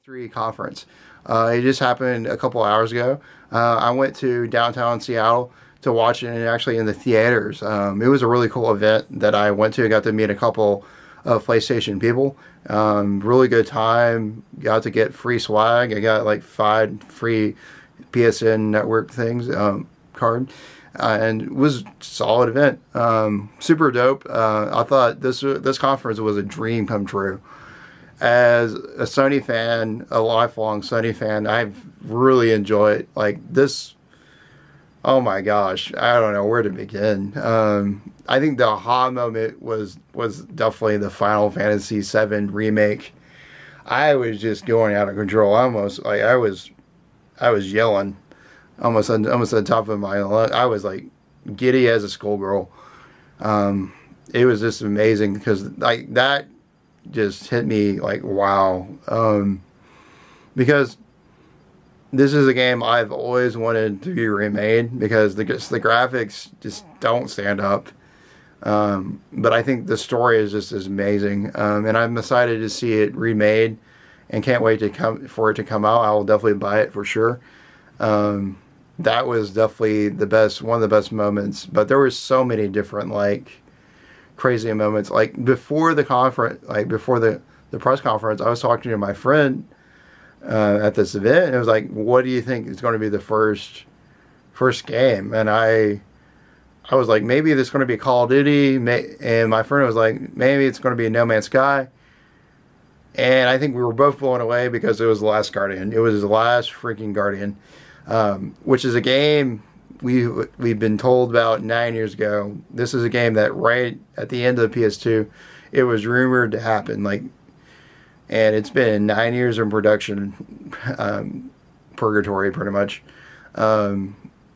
3 conference. It just happened a couple hours ago. I went to downtown Seattle to watch it, and actually in the theaters. It was a really cool event that I went to. I got to meet a couple of PlayStation people. Really good time. Got to get free swag. I got like 5 free PSN network things card. And it was a solid event. Super dope. I thought this conference was a dream come true. As a Sony fan, a lifelong Sony fan, I've really enjoyed like this. Oh my gosh, I don't know where to begin. I think the aha moment was definitely the Final Fantasy VII remake. I was just going out of control. Almost like I was yelling, almost on the top of my lungs. I was like giddy as a schoolgirl. It was just amazing because like that just hit me like wow. Because this is a game I've always wanted to be remade because the graphics just don't stand up. But I think the story is just as amazing. And I'm excited to see it remade and can't wait for it to come out. I'll definitely buy it for sure. That was definitely one of the best moments. But there were so many different like crazy moments. Like before the conference, like before the press conference, I was talking to my friend at this event, and it was like, what do you think is going to be the first game? And I was like, maybe it's going to be Call of Duty, and my friend was like, maybe it's going to be No Man's Sky. And I think we were both blown away because it was The Last Guardian. It was The Last freaking Guardian, which is a game we've been told about 9 years ago. This is a game that right at the end of the PS2, it was rumored to happen. Like, and it's been 9 years in production, purgatory pretty much.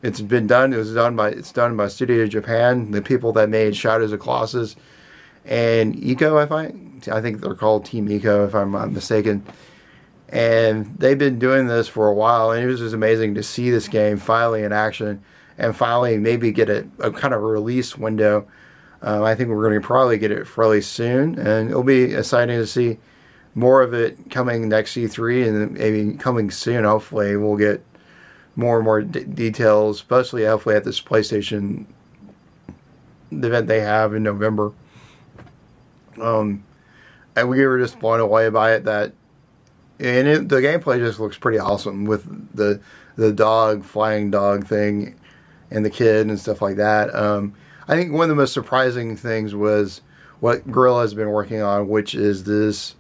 It's been done. It's done by Studio Japan, the people that made Shadows of Colossus and Eco. I think they're called Team Eco, if I'm not mistaken. And they've been doing this for a while, and it was just amazing to see this game finally in action and finally maybe get a kind of a release window. I think we're going to probably get it fairly soon, and it'll be exciting to see more of it coming next E3 and maybe coming soon. Hopefully we'll get more and more details, especially hopefully at this PlayStation event they have in November. And we were just blown away by it. The gameplay just looks pretty awesome with the flying dog thing and the kid and stuff like that. I think one of the most surprising things was what Guerrilla has been working on, which is this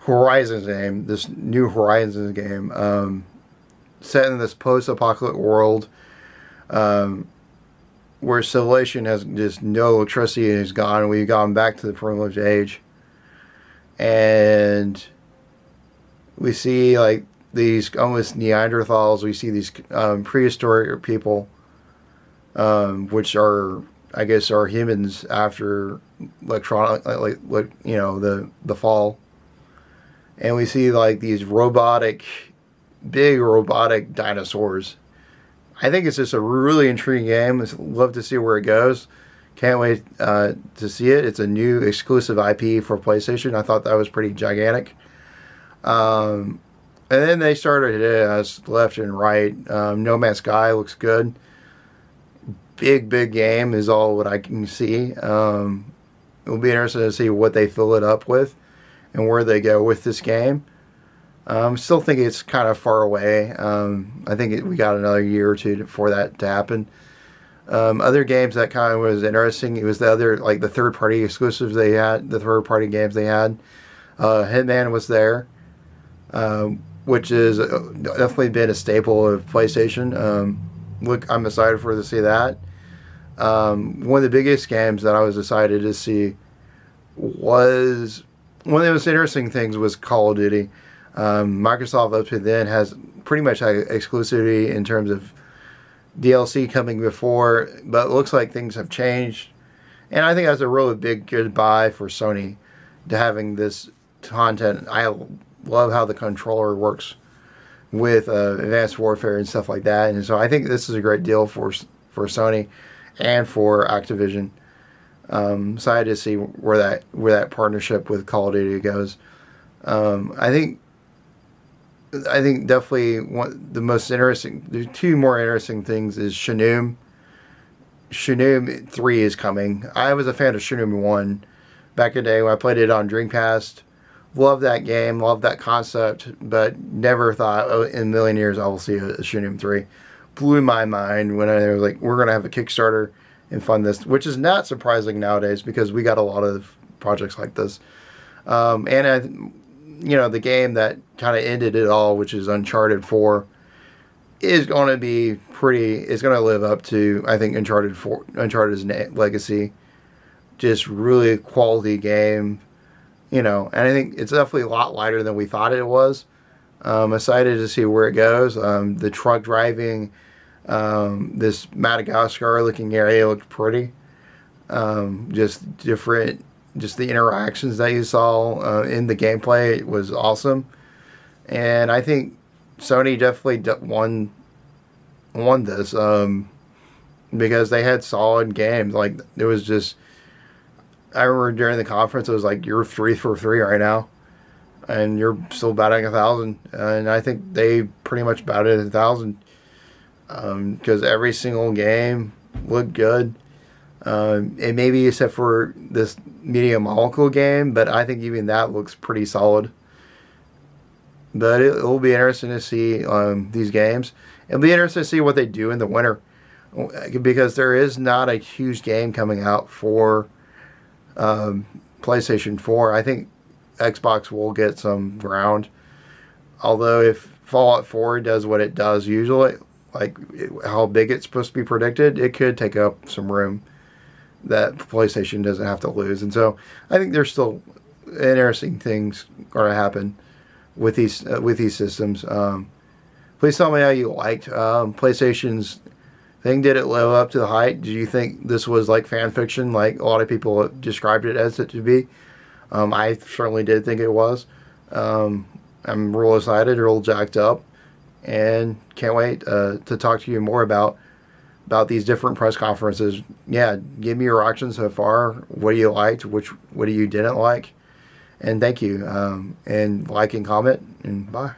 Horizons game, this new Horizons game, set in this post-apocalyptic world, where civilization has just no electricity and is gone. We've gone back to the privileged age, and we see like these almost Neanderthals. We see these prehistoric people, which are, I guess, are humans after electronic, like you know, the fall. And we see like these big robotic dinosaurs. I think it's just a really intriguing game. I'd love to see where it goes. Can't wait to see it. It's a new exclusive IP for PlayStation. I thought that was pretty gigantic. And then they started us left and right. No Man's Sky looks good. Big game is all what I can see. It'll be interesting to see what they fill it up with and where they go with this game. Still think it's kind of far away. I think we got another year or two for that to happen. Other games that kind of was interesting, it was the other, like the third-party exclusives they had, the third-party games they had. Hitman was there, which is definitely been a staple of PlayStation. Look, I'm excited to see that. One of the biggest games that I was excited to see was, one of the most interesting things was Call of Duty. Microsoft up to then has pretty much had exclusivity in terms of DLC coming before, but it looks like things have changed, and I think that's a really big goodbye for Sony to having this content. I love how the controller works with Advanced Warfare and stuff like that, and so I think this is a great deal for Sony and for Activision. Excited to see where that partnership with Call of Duty goes. I think I think definitely the most interesting, the two more interesting things is Shenmue. Shenmue 3 is coming. I was a fan of Shenmue 1 back in the day when I played it on Dreamcast. Loved that game, loved that concept, but never thought, oh, in a million years I will see a Shenmue 3. Blew my mind when I was like, we're going to have a Kickstarter and fund this, which is not surprising nowadays because we got a lot of projects like this. The game that kind of ended it all, which is Uncharted 4, is going to be it's going to live up to, I think, Uncharted's legacy. Just really quality game, and I think it's definitely a lot lighter than we thought it was. I'm excited to see where it goes. The truck driving, this Madagascar looking area looked pretty. Just different, just the interactions that you saw in the gameplay was awesome. And I think Sony definitely won this because they had solid games. Like, it was just, I remember during the conference it was like, you're 3 for 3 right now and you're still batting 1,000, and I think they pretty much batted 1,000 because every single game looked good, and maybe except for this Media Molecule game, but I think even that looks pretty solid. But it will be interesting to see these games. It'll be interesting to see what they do in the winter, because there is not a huge game coming out for PlayStation 4. I think Xbox will get some ground. Although if Fallout 4 does what it does usually, like how big it's supposed to be predicted, it could take up some room that PlayStation doesn't have to lose. And so I think there's still interesting things going to happen with these systems. Please tell me how you liked PlayStation's thing. Did it live up to the hype? Do you think this was like fan fiction, like a lot of people described it as it to be? I certainly did think it was. I'm real excited, real jacked up, and can't wait to talk to you more about these different press conferences. Yeah, give me your reactions so far. What do you liked? What do you didn't like? And thank you. And like and comment, and bye.